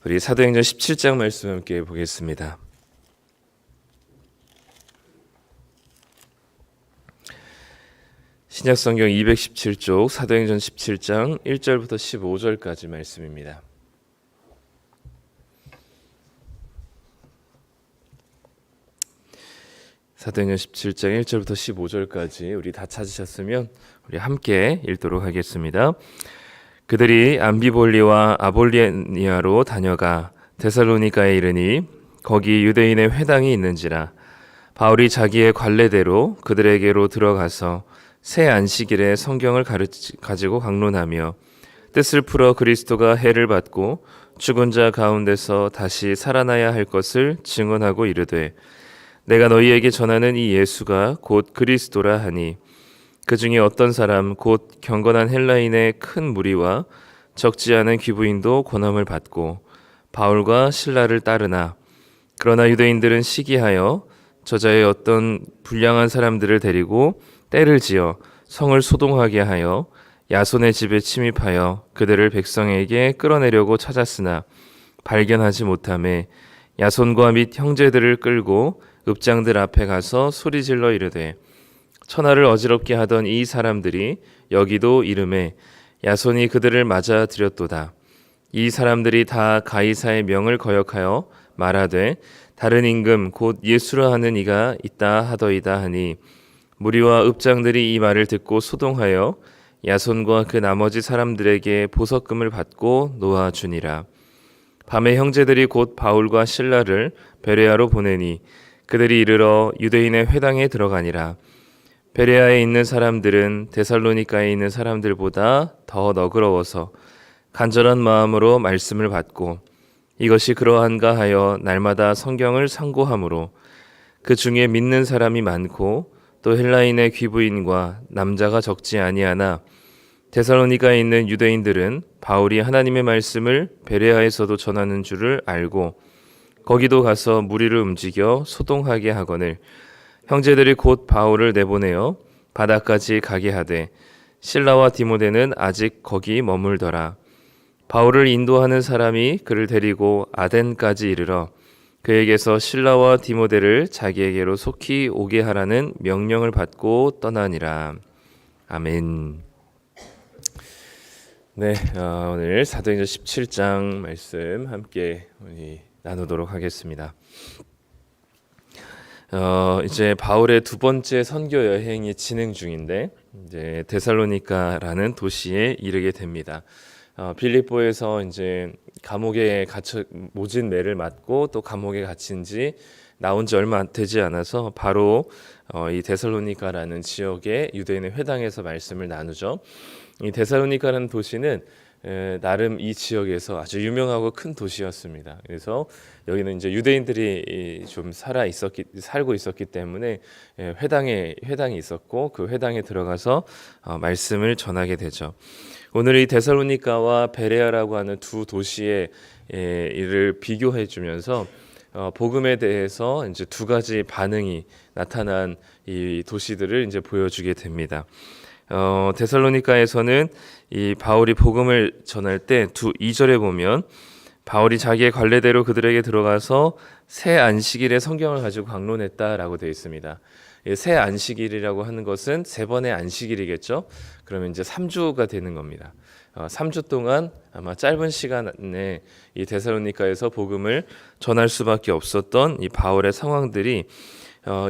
우리 사도행전 17장 말씀 함께 보겠습니다. 신약성경 217쪽 사도행전 17장 1절부터 15절까지 말씀입니다. 사도행전 17장 1절부터 15절까지 우리 다 찾으셨으면 우리 함께 읽도록 하겠습니다. 그들이 암비볼리와 아볼리니아로 다녀가 데살로니가에 이르니 거기 유대인의 회당이 있는지라 바울이 자기의 관례대로 그들에게로 들어가서 새 안식일에 성경을 가지고 강론하며 뜻을 풀어 그리스도가 해를 받고 죽은 자 가운데서 다시 살아나야 할 것을 증언하고 이르되 내가 너희에게 전하는 이 예수가 곧 그리스도라 하니 그 중에 어떤 사람 곧 경건한 헬라인의 큰 무리와 적지 않은 귀부인도 권함을 받고 바울과 실라를 따르나 그러나 유대인들은 시기하여 저자의 어떤 불량한 사람들을 데리고 때를 지어 성을 소동하게 하여 야손의 집에 침입하여 그들을 백성에게 끌어내려고 찾았으나 발견하지 못하매 야손과 및 형제들을 끌고 읍장들 앞에 가서 소리질러 이르되 천하를 어지럽게 하던 이 사람들이 여기도 이름에 야손이 그들을 맞아 들였도다. 이 사람들이 다 가이사의 명을 거역하여 말하되 다른 임금 곧 예수라 하는 이가 있다 하더이다 하니 무리와 읍장들이 이 말을 듣고 소동하여 야손과 그 나머지 사람들에게 보석금을 받고 놓아주니라. 밤에 형제들이 곧 바울과 실라를 베레아로 보내니 그들이 이르러 유대인의 회당에 들어가니라. 베레아에 있는 사람들은 데살로니가에 있는 사람들보다 더 너그러워서 간절한 마음으로 말씀을 받고 이것이 그러한가 하여 날마다 성경을 상고하므로 그 중에 믿는 사람이 많고 또 헬라인의 귀부인과 남자가 적지 아니하나 데살로니가에 있는 유대인들은 바울이 하나님의 말씀을 베레아에서도 전하는 줄을 알고 거기도 가서 무리를 움직여 소동하게 하거늘 형제들이 곧 바울을 내보내어 바다까지 가게 하되 실라와 디모데는 아직 거기 머물더라. 바울을 인도하는 사람이 그를 데리고 아덴까지 이르러 그에게서 실라와 디모데를 자기에게로 속히 오게 하라는 명령을 받고 떠나니라. 아멘. 네, 오늘 사도행전 17장 말씀 함께 우리 나누도록 하겠습니다. 이제 바울의 두 번째 선교 여행이 진행 중인데 이제 데살로니가라는 도시에 이르게 됩니다. 빌립보에서 이제 감옥에 갇혀 모진 매를 맞고 또 감옥에 갇힌 지 나온 지 얼마 되지 않아서 바로 이 데살로니가라는 지역의 유대인의 회당에서 말씀을 나누죠. 이 데살로니가라는 도시는 나름 이 지역에서 아주 유명하고 큰 도시였습니다. 그래서 여기는 이제 유대인들이 좀 살고 있었기 때문에 회당이 있었고 그 회당에 들어가서 말씀을 전하게 되죠. 오늘 이 데살로니가와 베레아라고 하는 두 도시의 이를 비교해 주면서 복음에 대해서 이제 두 가지 반응이 나타난 이 도시들을 이제 보여주게 됩니다. 데살로니가에서는 이 바울이 복음을 전할 때 2절에 보면 바울이 자기의 관례대로 그들에게 들어가서 새 안식일에 성경을 가지고 강론했다라고 되어 있습니다. 새 안식일이라고 하는 것은 세 번의 안식일이겠죠. 그러면 이제 3주가 되는 겁니다. 3주 동안 아마 짧은 시간에 이 데살로니가에서 복음을 전할 수밖에 없었던 이 바울의 상황들이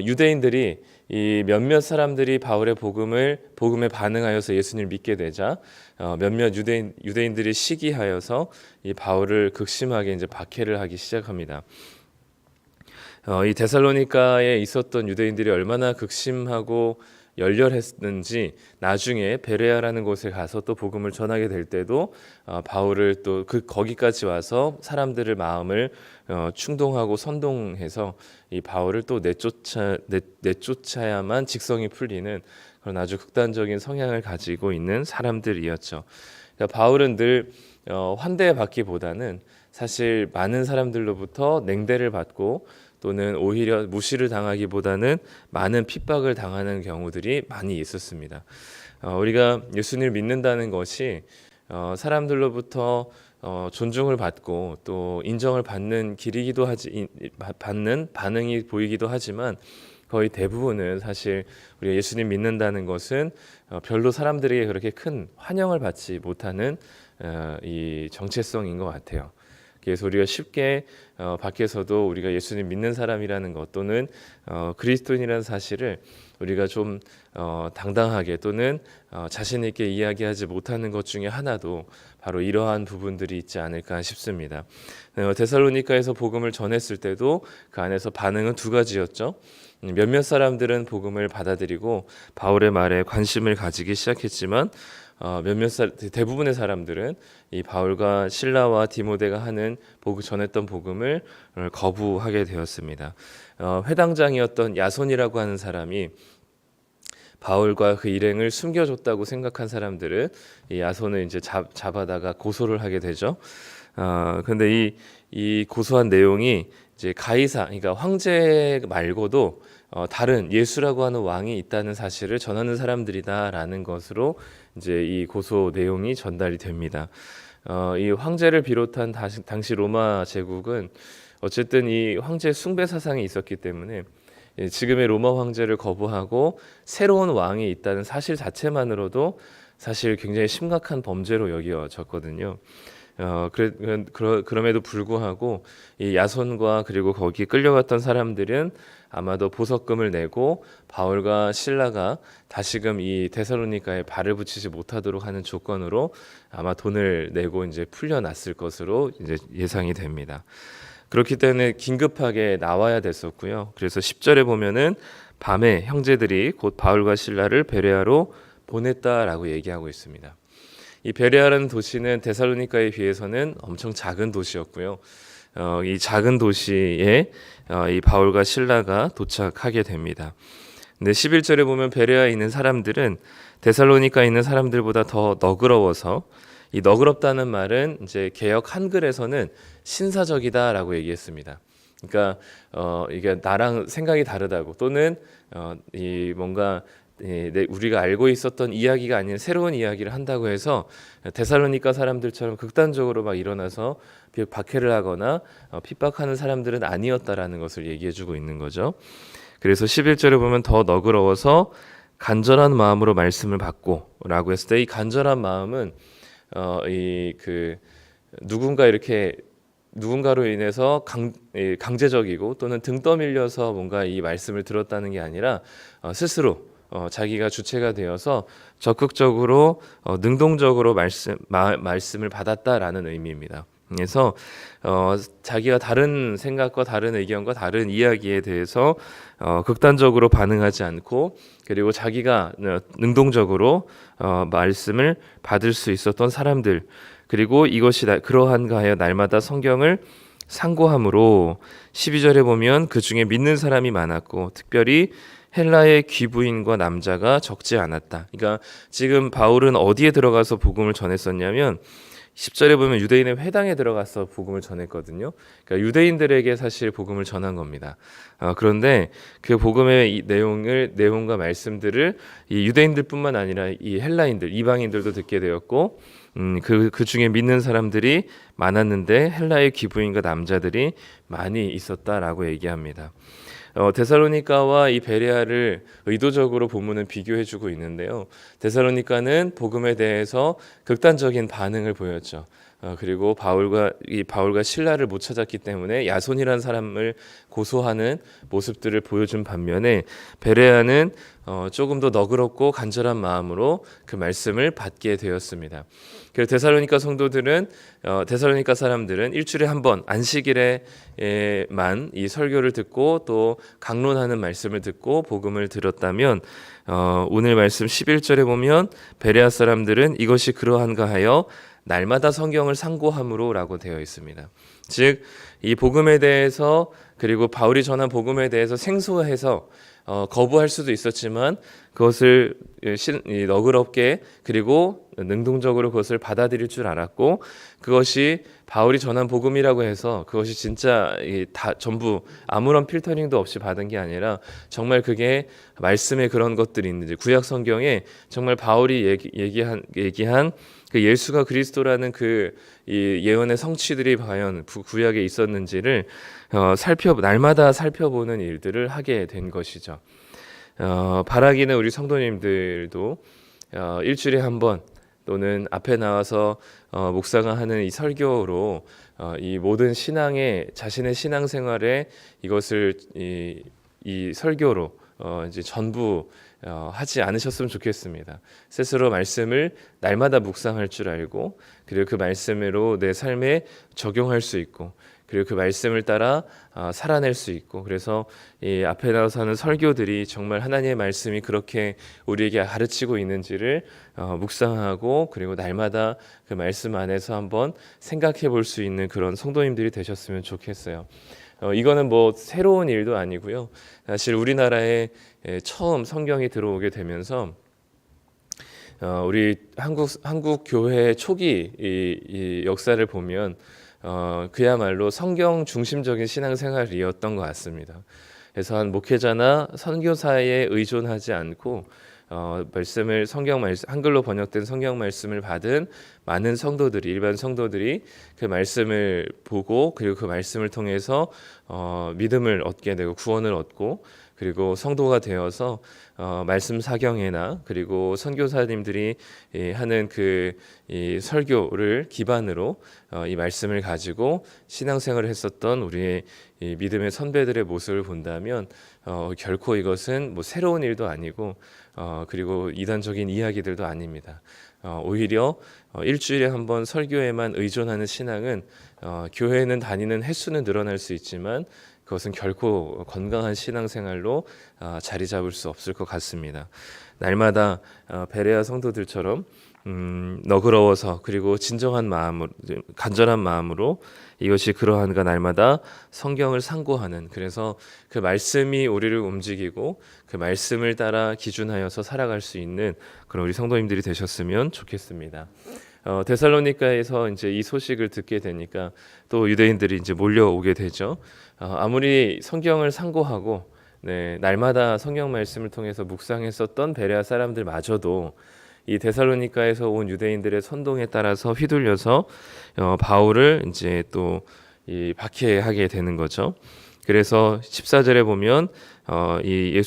유대인들이 이 몇몇 사람들이 바울의 복음에 반응하여서 예수님을 믿게 되자 몇몇 유대인들이 시기하여서 이 바울을 극심하게 이제 박해를 하기 시작합니다. 이 데살로니가에 있었던 유대인들이 얼마나 극심하고 열렬했는지 나중에 베레아라는 곳에 가서 또 복음을 전하게 될 때도 바울을 또 거기까지 와서 사람들의 마음을 충동하고 선동해서 이 바울을 또 내쫓아야만 직성이 풀리는 그런 아주 극단적인 성향을 가지고 있는 사람들이었죠. 그러니까 바울은 늘 환대받기보다는 사실 많은 사람들로부터 냉대를 받고 또는 오히려 무시를 당하기보다는 많은 핍박을 당하는 경우들이 많이 있었습니다. 우리가 예수님을 믿는다는 것이 사람들로부터 존중을 받고 또 인정을 받는 길이기도 받는 반응이 보이기도 하지만 거의 대부분은 사실 우리가 예수님 믿는다는 것은 별로 사람들에게 그렇게 큰 환영을 받지 못하는 이 정체성인 것 같아요. 그래서 우리가 쉽게 밖에서도 우리가 예수님 믿는 사람이라는 것 또는 그리스도인이라는 사실을 우리가 좀 당당하게 또는 자신 있게 이야기하지 못하는 것 중에 하나도 바로 이러한 부분들이 있지 않을까 싶습니다. 데살로니가에서 복음을 전했을 때도 그 안에서 반응은 두 가지였죠. 몇몇 사람들은 복음을 받아들이고 바울의 말에 관심을 가지기 시작했지만 대부분의 사람들은 이 바울과 실라와 디모데가 하는 전했던 복음을 거부하게 되었습니다. 회당장이었던 야손이라고 하는 사람이 바울과 그 일행을 숨겨줬다고 생각한 사람들은 이 야손을 이제 잡아다가 고소를 하게 되죠. 근데 이 고소한 내용이 이제 가이사, 그러니까 황제 말고도 다른 예수라고 하는 왕이 있다는 사실을 전하는 사람들이다라는 것으로 이제 이 고소 내용이 전달이 됩니다. 이 황제를 비롯한 당시 로마 제국은 어쨌든 이 황제 숭배 사상이 있었기 때문에 지금의 로마 황제를 거부하고 새로운 왕이 있다는 사실 자체만으로도 사실 굉장히 심각한 범죄로 여겨졌거든요. 그럼에도 불구하고 이 야손과 그리고 거기 끌려갔던 사람들은 아마도 보석금을 내고 바울과 실라가 다시금 이 데살로니가에 발을 붙이지 못하도록 하는 조건으로 아마 돈을 내고 이제 풀려났을 것으로 이제 예상이 됩니다. 그렇기 때문에 긴급하게 나와야 됐었고요. 그래서 10절에 보면은 밤에 형제들이 곧 바울과 실라를 베레아로 보냈다라고 얘기하고 있습니다. 이 베레아라는 도시는 데살로니가에 비해서는 엄청 작은 도시였고요. 이 작은 도시에 이 바울과 실라가 도착하게 됩니다. 근데 11절에 보면 베레아에 있는 사람들은 데살로니가에 있는 사람들보다 더 너그러워서 이 너그럽다는 말은 이제 개역 한글에서는 신사적이다라고 얘기했습니다. 그러니까 이게 나랑 생각이 다르다고 또는 이 뭔가 우리가 알고 있었던 이야기가 아닌 새로운 이야기를 한다고 해서 데살로니가 사람들처럼 극단적으로 막 일어나서 박해를 하거나 핍박하는 사람들은 아니었다라는 것을 얘기해주고 있는 거죠. 그래서 11절에 보면 더 너그러워서 간절한 마음으로 말씀을 받고라고 했을 때 이 간절한 마음은 누군가로 인해서 강제적이고 또는 등 떠밀려서 뭔가 이 말씀을 들었다는 게 아니라 스스로 자기가 주체가 되어서 적극적으로 능동적으로 말씀을 받았다라는 의미입니다. 그래서 자기가 다른 생각과 다른 의견과 다른 이야기에 대해서 극단적으로 반응하지 않고 그리고 자기가 능동적으로 말씀을 받을 수 있었던 사람들 그리고 이것이 그러한가 하여 날마다 성경을 상고함으로 12절에 보면 그 중에 믿는 사람이 많았고 특별히 헬라의 귀부인과 남자가 적지 않았다. 그러니까 지금 바울은 어디에 들어가서 복음을 전했었냐면 10절에 보면 유대인의 회당에 들어가서 복음을 전했거든요. 그러니까 유대인들에게 사실 복음을 전한 겁니다. 그런데 그 복음의 이 내용과 말씀들을 이 유대인들뿐만 아니라 이 헬라인들, 이방인들도 듣게 되었고, 그 중에 믿는 사람들이 많았는데 헬라의 귀부인과 남자들이 많이 있었다라고 얘기합니다. 데살로니가와 이 베레아를 의도적으로 본문은 비교해주고 있는데요. 데살로니가는 복음에 대해서 극단적인 반응을 보였죠. 그리고 바울과 실라를 못 찾았기 때문에 야손이라는 사람을 고소하는 모습들을 보여준 반면에 베레아는 조금 더 너그럽고 간절한 마음으로 그 말씀을 받게 되었습니다. 그래서 데살로니가 사람들은 일주일에 한 번 안식일에만 이 설교를 듣고 또 강론하는 말씀을 듣고 복음을 들었다면 오늘 말씀 11절에 보면 베레아 사람들은 이것이 그러한가 하여 날마다 성경을 상고함으로라고 되어 있습니다. 즉 이 복음에 대해서 그리고 바울이 전한 복음에 대해서 생소해서 거부할 수도 있었지만 그것을 너그럽게 그리고 능동적으로 그것을 받아들일 줄 알았고 그것이 바울이 전한 복음이라고 해서 그것이 진짜 다 전부 아무런 필터링도 없이 받은 게 아니라 정말 그게 말씀에 그런 것들이 있는지 구약 성경에 정말 바울이 얘기한 그 예수가 그리스도라는 그 이 예언의 성취들이 과연 구약에 있었는지를 날마다 살펴보는 일들을 하게 된 것이죠. 바라기는 우리 성도님들도 일주일에 한 번 또는 앞에 나와서 묵상하는 이 설교로 이 모든 자신의 신앙생활에 이것을 이 설교로 이제 전부 하지 않으셨으면 좋겠습니다. 스스로 말씀을 날마다 묵상할 줄 알고, 그리고 그 말씀으로 내 삶에 적용할 수 있고, 그리고 그 말씀을 따라 살아낼 수 있고, 그래서 이 앞에 나와서 하는 설교들이 정말 하나님의 말씀이 그렇게 우리에게 가르치고 있는지를 묵상하고, 그리고 날마다 그 말씀 안에서 한번 생각해 볼 수 있는 그런 성도님들이 되셨으면 좋겠어요. 이거는 뭐 새로운 일도 아니고요. 사실 우리나라에 처음 성경이 들어오게 되면서 우리 한국 교회 초기 이 역사를 보면 그야말로 성경 중심적인 신앙생활이었던 것 같습니다. 그래서 한 목회자나 선교사에 의존하지 않고 한글로 번역된 성경 말씀을 받은 많은 일반 성도들이 그 말씀을 보고, 그리고 그 말씀을 통해서 믿음을 얻게 되고 구원을 얻고, 그리고 성도가 되어서 말씀 사경회나 그리고 선교사님들이 하는 이 설교를 기반으로 이 말씀을 가지고 신앙생활을 했었던 우리의 이 믿음의 선배들의 모습을 본다면 결코 이것은 뭐 새로운 일도 아니고 그리고 이단적인 이야기들도 아닙니다. 오히려 일주일에 한 번 설교에만 의존하는 신앙은 교회는 다니는 횟수는 늘어날 수 있지만 그것은 결코 건강한 신앙생활로 자리 잡을 수 없을 것 같습니다. 날마다 베레아 성도들처럼 너그러워서, 그리고 간절한 마음으로 이것이 그러한가 날마다 성경을 상고하는, 그래서 그 말씀이 우리를 움직이고 그 말씀을 따라 기준하여서 살아갈 수 있는 그런 우리 성도님들이 되셨으면 좋겠습니다. 데살로니가에서 이제 이 소식을 듣게 되니까 또 유대인들이 이제 몰려오게 되죠. 아무리 성경을 상고하고 날마다 성경 말씀을 통해서 묵상했었던 베레아 사람들마저도 이 데살로니가에서 온 유대인들의 선동에 따라서 휘둘려서 바울을 이제 또 박해하게 되는 거죠. 그래서 14절에 보면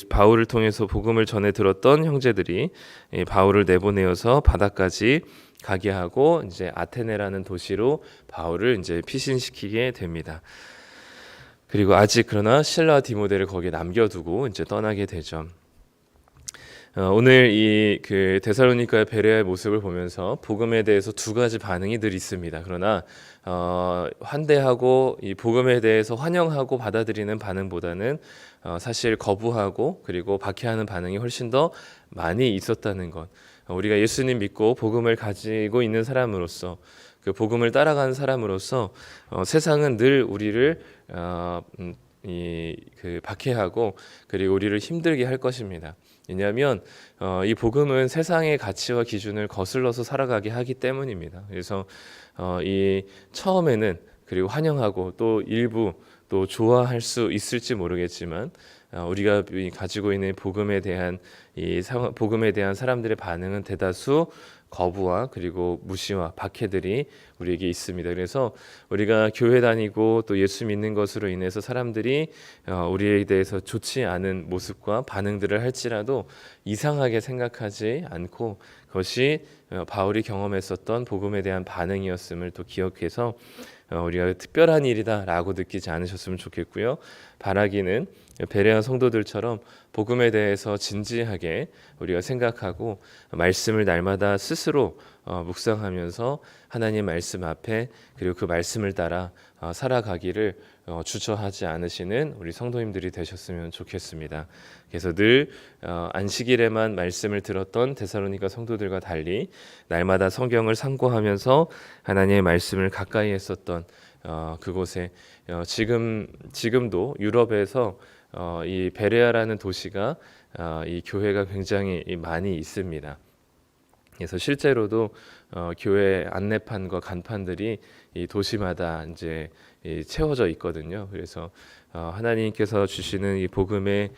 바울을 통해서 복음을 전해 들었던 형제들이 바울을 내보내어서 바다까지 가게 하고 이제 아테네라는 도시로 바울을 이제 피신시키게 됩니다. 그리고 그러나 실라와 디모데를 거기에 남겨두고 이제 떠나게 되죠. 오늘 그 데살로니가의 베레아의 모습을 보면서 복음에 대해서 두 가지 반응이 늘 있습니다. 그러나 환대하고 이 복음에 대해서 환영하고 받아들이는 반응보다는 사실 거부하고 그리고 박해하는 반응이 훨씬 더 많이 있었다는 것. 우리가 예수님 믿고 복음을 가지고 있는 사람으로서, 그 복음을 따라가는 사람으로서 세상은 늘 우리를 박해하고 그리고 우리를 힘들게 할 것입니다. 왜냐하면 이 복음은 세상의 가치와 기준을 거슬러서 살아가게 하기 때문입니다. 그래서 이 처음에는 그리고 환영하고 또 일부 또 좋아할 수 있을지 모르겠지만 우리가 가지고 있는 복음에 대한 사람들의 반응은 대다수 거부와 그리고 무시와 박해들이 우리에게 있습니다. 그래서 우리가 교회 다니고 또 예수 믿는 것으로 인해서 사람들이 우리에 대해서 좋지 않은 모습과 반응들을 할지라도 이상하게 생각하지 않고 그것이 바울이 경험했었던 복음에 대한 반응이었음을 또 기억해서 우리가 특별한 일이다라고 느끼지 않으셨으면 좋겠고요. 바라기는 베레아 성도들처럼 복음에 대해서 진지하게 우리가 생각하고 말씀을 날마다 스스로 묵상하면서 하나님 말씀 앞에 그리고 그 말씀을 따라 살아가기를 주저하지 않으시는 우리 성도님들이 되셨으면 좋겠습니다. 그래서 늘 안식일에만 말씀을 들었던 데살로니가 성도들과 달리 날마다 성경을 상고하면서 하나님의 말씀을 가까이 했었던 그곳에 지금도 유럽에서 이 베레아라는 도시가 이 교회가 굉장히 많이 있습니다. 그래서 실제로도 교회 안내판과 간판들이 이 도시마다 이제 채워져 있거든요. 그래서 하나님께서 주시는 이 복음에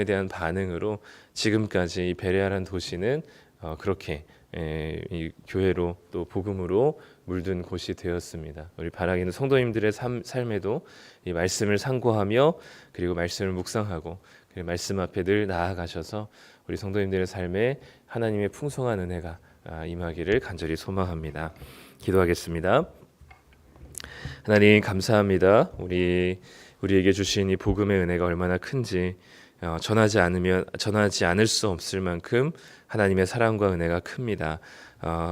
대한 반응으로 지금까지 이 베레아라는 도시는 그렇게 이 교회로 또 복음으로 물든 곳이 되었습니다. 우리 바라기는 성도님들의 삶에도 이 말씀을 상고하며 그리고 말씀을 묵상하고 그리고 말씀 앞에 늘 나아가셔서 우리 성도님들의 삶에 하나님의 풍성한 은혜가 임하기를 간절히 소망합니다. 기도하겠습니다. 하나님 감사합니다. 우리에게 주신 이 복음의 은혜가 얼마나 큰지 전하지 않을 수 없을 만큼 하나님의 사랑과 은혜가 큽니다.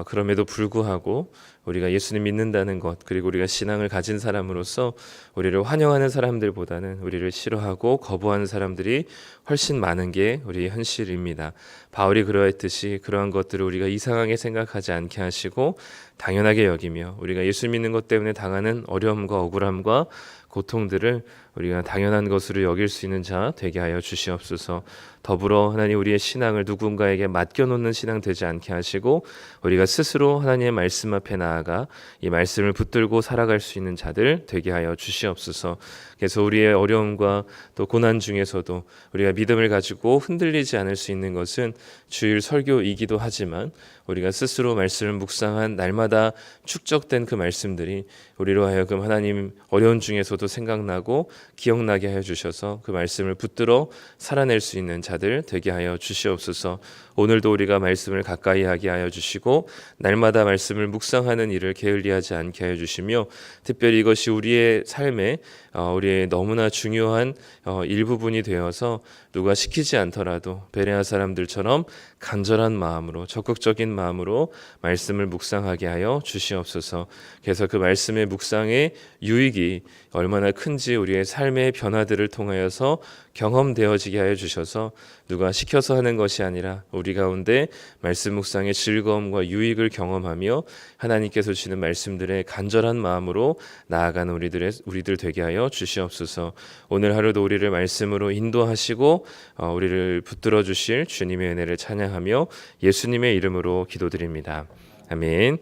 그럼에도 불구하고 우리가 예수님 믿는다는 것 그리고 우리가 신앙을 가진 사람으로서 우리를 환영하는 사람들보다는 우리를 싫어하고 거부하는 사람들이 훨씬 많은 게 우리의 현실입니다. 바울이 그러했듯이 그러한 것들을 우리가 이상하게 생각하지 않게 하시고 당연하게 여기며 우리가 예수 믿는 것 때문에 당하는 어려움과 억울함과 고통들을 우리가 당연한 것으로 여길 수 있는 자 되게 하여 주시옵소서. 더불어 하나님 우리의 신앙을 누군가에게 맡겨놓는 신앙 되지 않게 하시고 우리가 스스로 하나님의 말씀 앞에 나아가 이 말씀을 붙들고 살아갈 수 있는 자들 되게 하여 주시옵소서. 그래서 우리의 어려움과 또 고난 중에서도 우리가 믿음을 가지고 흔들리지 않을 수 있는 것은 주일 설교이기도 하지만 우리가 스스로 말씀을 묵상한 날마다 축적된 그 말씀들이 우리로 하여금 하나님 어려운 중에서도 생각나고 기억나게 하여 주셔서 그 말씀을 붙들어 살아낼 수 있는 자들 되게 하여 주시옵소서. 오늘도 우리가 말씀을 가까이 하게 하여 주시고 날마다 말씀을 묵상하는 일을 게을리하지 않게 하여 주시며 특별히 이것이 우리의 삶에 우리의 너무나 중요한 일부분이 되어서 누가 시키지 않더라도 베레아 사람들처럼 간절한 마음으로 적극적인 마음으로 말씀을 묵상하게 하여 주시옵소서. 그래서 그 말씀의 묵상의 유익이 얼마나 큰지 우리의 삶의 변화들을 통하여서 경험되어지게 하여 주셔서 누가 시켜서 하는 것이 아니라 우리 가운데 말씀 묵상의 즐거움과 유익을 경험하며 하나님께서 주시는 말씀들의 간절한 마음으로 나아가는 우리들 되게 하여 주시옵소서. 오늘 하루도 우리를 말씀으로 인도하시고 우리를 붙들어 주실 주님의 은혜를 찬양하며 예수님의 이름으로 기도드립니다. 아멘.